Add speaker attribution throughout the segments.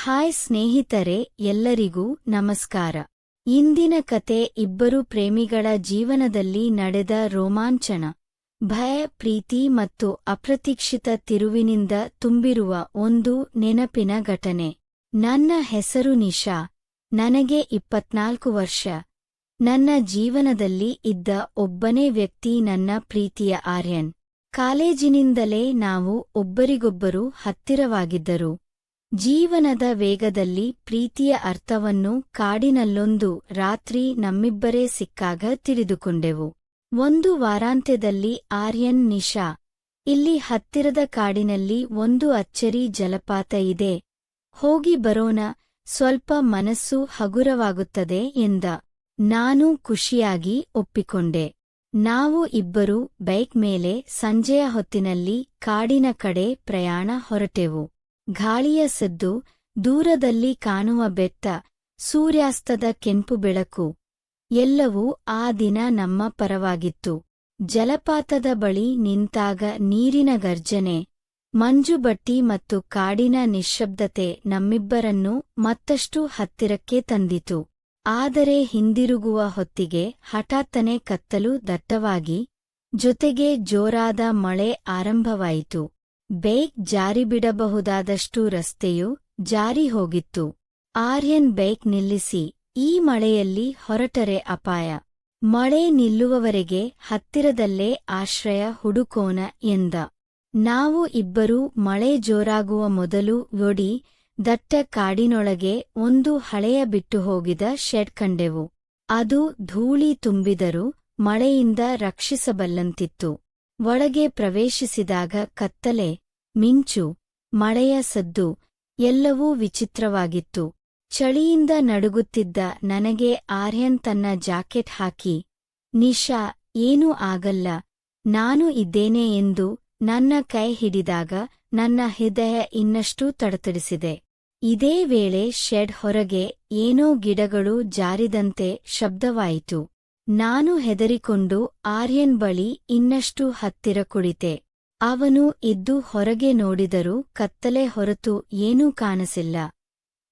Speaker 1: Hi ಸ್ನೇಹಿತರೆ, ಎಲ್ಲರಿಗೂ ನಮಸ್ಕಾರ. ಇಂದಿನ ಕತೆ ಇಬ್ಬರು ಪ್ರೇಮಿಗಳ ಜೀವನದಲ್ಲಿ ನಡೆದ ರೋಮಾಂಚನ, ಭಯ, ಪ್ರೀತಿ ಮತ್ತು ಅಪ್ರತೀಕ್ಷಿತ ತಿರುವಿನಿಂದ ತುಂಬಿರುವ ಒಂದು ನೆನಪಿನ ಘಟನೆ. ನನ್ನ ಹೆಸರು ನಿಶಾ. ನನಗೆ 24 ವರ್ಷ. ನನ್ನ ಜೀವನದಲ್ಲಿ ಇದ್ದ ಒಬ್ಬನೇ ವ್ಯಕ್ತಿ ನನ್ನ ಪ್ರೀತಿಯ ಆರ್ಯನ್. ಕಾಲೇಜಿನಿಂದಲೇ ನಾವು ಒಬ್ಬರಿಗೊಬ್ಬರು ಹತ್ತಿರವಾಗಿದ್ದರು. ಜೀವನದ ವೇಗದಲ್ಲಿ ಪ್ರೀತಿಯ ಅರ್ಥವನ್ನು ಕಾಡಿನಲ್ಲೊಂದು ರಾತ್ರಿ ನಮ್ಮಿಬ್ಬರೇ ಸಿಕ್ಕಾಗ ತಿಳಿದುಕೊಂಡೆವು. ಒಂದು ವಾರಾಂತ್ಯದಲ್ಲಿ ಆರ್ಯನ್, ನಿಶಾ, ಇಲ್ಲಿ ಹತ್ತಿರದ ಕಾಡಿನಲ್ಲಿ ಒಂದು ಅಚ್ಚರಿ ಜಲಪಾತ ಇದೆ, ಹೋಗಿ ಬರೋಣ, ಸ್ವಲ್ಪ ಮನಸ್ಸು ಹಗುರವಾಗುತ್ತದೆ ಎಂದ. ನಾನು ಖುಷಿಯಾಗಿ ಒಪ್ಪಿಕೊಂಡೆ. ನಾವು ಇಬ್ಬರೂ ಬೈಕ್ ಮೇಲೆ ಸಂಜೆಯ ಹೊತ್ತಿನಲ್ಲಿ ಕಾಡಿನ ಕಡೆ ಪ್ರಯಾಣ ಹೊರಟೆವು. ಗಾಳಿಯ ಸದ್ದು, ದೂರದಲ್ಲಿ ಕಾಣುವ ಬೆಟ್ಟ, ಸೂರ್ಯಾಸ್ತದ ಕೆಂಪು ಬೆಳಕು, ಎಲ್ಲವೂ ಆ ದಿನ ನಮ್ಮ ಪರವಾಗಿತ್ತು. ಜಲಪಾತದ ಬಳಿ ನಿಂತಾಗ ನೀರಿನ ಗರ್ಜನೆ, ಮಂಜುಬಟ್ಟಿ ಮತ್ತು ಕಾಡಿನ ನಿಶ್ಶಬ್ದತೆ ನಮ್ಮಿಬ್ಬರನ್ನೂ ಮತ್ತಷ್ಟು ಹತ್ತಿರಕ್ಕೆ ತಂದಿತು. ಆದರೆ ಹಿಂದಿರುಗುವ ಹೊತ್ತಿಗೆ ಹಠಾತ್ತನೆ ಕತ್ತಲು ದಟ್ಟವಾಗಿ, ಜೊತೆಗೆ ಜೋರಾದ ಮಳೆ ಆರಂಭವಾಯಿತು. ಬೈಕ್ ಜಾರಿಬಿಡಬಹುದಾದಷ್ಟು ರಸ್ತೆಯು ಜಾರಿ ಹೋಗಿತ್ತು. ಆರ್ಯನ್ ಬೈಕ್ ನಿಲ್ಲಿಸಿ, ಈ ಮಳೆಯಲ್ಲಿ ಹೊರಟರೆ ಅಪಾಯ. ಮಳೆ ನಿಲ್ಲುವವರೆಗೆ ಹತ್ತಿರದಲ್ಲೇ ಆಶ್ರಯ ಹುಡುಕೋಣ ಎಂದ. ನಾವು ಇಬ್ಬರೂ ಮಳೆ ಜೋರಾಗುವ ಮೊದಲು ದಟ್ಟ ಕಾಡಿನೊಳಗೆ ಒಂದು ಹಳೆಯ ಬಿಟ್ಟು ಹೋಗಿದ ಶೆಡ್ ಕಂಡೆವು. ಅದು ಧೂಳಿ ತುಂಬಿದರೂ ಮಳೆಯಿಂದ ರಕ್ಷಿಸಬಲ್ಲಂತಿತ್ತು. ಒಳಗೆ ಪ್ರವೇಶಿಸಿದಾಗ ಕತ್ತಲೆ, ಮಿಂಚು, ಮಳೆಯ ಸದ್ದು, ಎಲ್ಲವೂ ವಿಚಿತ್ರವಾಗಿತ್ತು. ಚಳಿಯಿಂದ ನಡುಗುತ್ತಿದ್ದ ನನಗೆ ಆರ್ಯನ್ ತನ್ನ ಜಾಕೆಟ್ ಹಾಕಿ, ನಿಶಾ, ಏನೂ ಆಗಲ್ಲ, ನಾನು ಇದ್ದೇನೆ ಎಂದು ನನ್ನ ಕೈ ಹಿಡಿದಾಗ ನನ್ನ ಹೃದಯ ಇನ್ನಷ್ಟು ತಡತಡಿಸಿದೆ. ಇದೇ ವೇಳೆ ಶೆಡ್ ಹೊರಗೆ ಏನೋ ಗಿಡಗಳು ಜಾರಿದಂತೆ ಶಬ್ದವಾಯಿತು. ನಾನು ಹೆದರಿಕೊಂಡು ಆರ್ಯನ್ ಬಳಿ ಇನ್ನಷ್ಟು ಹತ್ತಿರ ಕುಳಿತೆ. ಅವನು ಎದ್ದು ಹೊರಗೆ ನೋಡಿದರೂ ಕತ್ತಲೆ ಹೊರತು ಏನೂ ಕಾಣಿಸಿಲ್ಲ.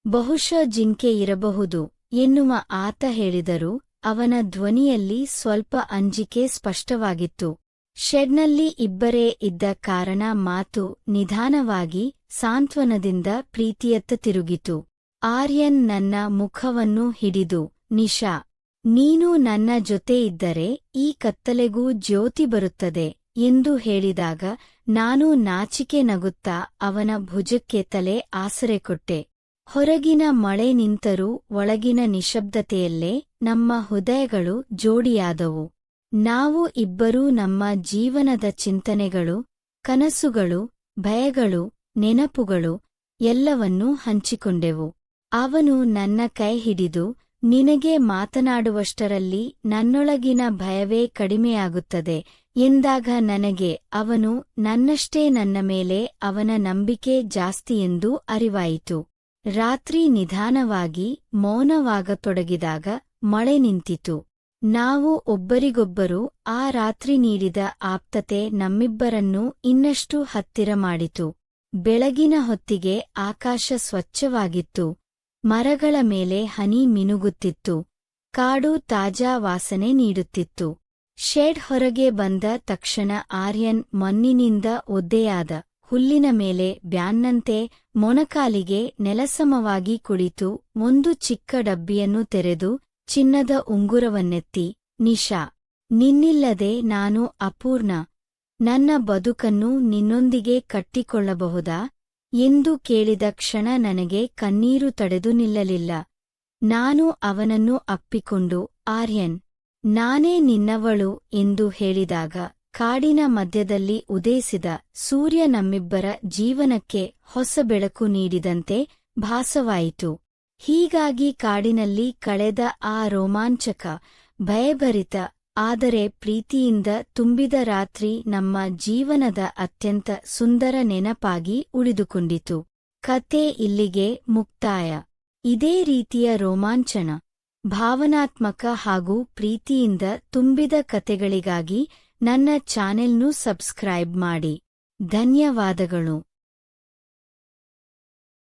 Speaker 1: ಬಹುಶಃ ಜಿಂಕೆ ಇರಬಹುದು ಎನ್ನುವ ಆತ ಹೇಳಿದರೂ ಅವನ ಧ್ವನಿಯಲ್ಲಿ ಸ್ವಲ್ಪ ಅಂಜಿಕೆ ಸ್ಪಷ್ಟವಾಗಿತ್ತು. ಶೆಡ್ನಲ್ಲಿ ಇಬ್ಬರೇ ಇದ್ದ ಕಾರಣ ಮಾತು ನಿಧಾನವಾಗಿ, ಸಾಂತ್ವನದಿಂದ ಪ್ರೀತಿಯತ್ತ ತಿರುಗಿತು. ಆರ್ಯನ್ ನನ್ನ ಮುಖವನ್ನು ಹಿಡಿದು, ನಿಶಾ, ನೀನು ನನ್ನ ಜೊತೆ ಇದ್ದರೆ ಈ ಕತ್ತಲೆಗೂ ಜ್ಯೋತಿ ಬರುತ್ತದೆ ಎಂದು ಹೇಳಿದಾಗ ನಾನು ನಾಚಿಕೆ ನಗುತ್ತಾ ಅವನ ಭುಜಕ್ಕೆ ತಲೆ ಆಸರೆ ಕೊಟ್ಟೆ. ಹೊರಗಿನ ಮಳೆ ನಿಂತರೂ ಒಳಗಿನ ನಿಶ್ಶಬ್ದತೆಯಲ್ಲೇ ನಮ್ಮ ಹೃದಯಗಳು ಜೋಡಿಯಾದವು. ನಾವು ಇಬ್ಬರೂ ನಮ್ಮ ಜೀವನದ ಚಿಂತನೆಗಳು, ಕನಸುಗಳು, ಭಯಗಳು, ನೆನಪುಗಳು ಎಲ್ಲವನ್ನೂ ಹಂಚಿಕೊಂಡೆವು. ಅವನು ನನ್ನ ಕೈ ಹಿಡಿದು, ನಿನಗೆ ಮಾತನಾಡುವಷ್ಟರಲ್ಲಿ ನನ್ನೊಳಗಿನ ಭಯವೇ ಕಡಿಮೆಯಾಗುತ್ತದೆ ಎಂದಾಗ ನನಗೆ ಅವನು ನನ್ನಷ್ಟೇ ನನ್ನ ಮೇಲೆ ಅವನ ನಂಬಿಕೆ ಜಾಸ್ತಿಯೆಂದು ಅರಿವಾಯಿತು. ರಾತ್ರಿ ನಿಧಾನವಾಗಿ ಮೌನವಾಗತೊಡಗಿದಾಗ ಮಳೆ ನಿಂತಿತು. ನಾವು ಒಬ್ಬರಿಗೊಬ್ಬರು ಆ ರಾತ್ರಿ ನೀಡಿದ ಆಪ್ತತೆ ನಮ್ಮಿಬ್ಬರನ್ನೂ ಇನ್ನಷ್ಟು ಹತ್ತಿರ ಮಾಡಿತು. ಬೆಳಗಿನ ಹೊತ್ತಿಗೆ ಆಕಾಶ ಸ್ವಚ್ಛವಾಗಿತ್ತು. ಮರಗಳ ಮೇಲೆ ಹನಿ ಮಿನುಗುತ್ತಿತ್ತು. ಕಾಡು ತಾಜಾ ವಾಸನೆ ನೀಡುತ್ತಿತ್ತು. ಶೆಡ್ ಹೊರಗೆ ಬಂದ ತಕ್ಷಣ ಆರ್ಯನ್ ಮಣ್ಣಿನಿಂದ ಒದ್ದೆಯಾದ ಹುಲ್ಲಿನ ಮೇಲೆ ಬ್ಯಾನ್ನಂತೆ ಮೊಣಕಾಲಿಗೆ ನೆಲಸಮವಾಗಿ ಕುಳಿತು ಒಂದು ಚಿಕ್ಕ ಡಬ್ಬಿಯನ್ನು ತೆರೆದು ಚಿನ್ನದ ಉಂಗುರವನ್ನೆತ್ತಿ, ನಿಶಾ, ನಿನ್ನಿಲ್ಲದೆ ನಾನು ಅಪೂರ್ಣ. ನನ್ನ ಬದುಕನ್ನು ನಿನ್ನೊಂದಿಗೆ ಕಟ್ಟಿಕೊಳ್ಳಬಹುದಾ ಎಂದು ಕೇಳಿದ ಕ್ಷಣ ನನಗೆ ಕಣ್ಣೀರು ತಡೆದು ನಿಲ್ಲಲಿಲ್ಲ. ನಾನು ಅವನನ್ನು ಅಪ್ಪಿಕೊಂಡು, ಆರ್ಯನ್, ನಾನೇ ನಿನ್ನವಳು ಎಂದು ಹೇಳಿದಾಗ ಕಾಡಿನ ಮಧ್ಯದಲ್ಲಿ ಉದಯಿಸಿದ ಸೂರ್ಯ ನಮ್ಮಿಬ್ಬರ ಜೀವನಕ್ಕೆ ಹೊಸ ಬೆಳಕು ನೀಡಿದಂತೆ ಭಾಸವಾಯಿತು. ಹೀಗಾಗಿ ಕಾಡಿನಲ್ಲಿ ಕಳೆದ ಆ ರೋಮಾಂಚಕ, ಭಯಭರಿತ, ಆದರೆ ಪ್ರೀತಿಯಿಂದ ತುಂಬಿದ ರಾತ್ರಿ ನಮ್ಮ ಜೀವನದ ಅತ್ಯಂತ ಸುಂದರ ನೆನಪಾಗಿ ಉಳಿದುಕೊಂಡಿತು. ಕತೆ ಇಲ್ಲಿಗೆ ಮುಕ್ತಾಯ. ಇದೇ ರೀತಿಯ ರೋಮಾಂಚನ, ಭಾವನಾತ್ಮಕ ಹಾಗೂ ಪ್ರೀತಿಯಿಂದ ತುಂಬಿದ ಕತೆಗಳಿಗಾಗಿ ನನ್ನ ಚಾನೆಲ್ನು ಸಬ್ಸ್ಕ್ರೈಬ್ ಮಾಡಿ. ಧನ್ಯವಾದಗಳು.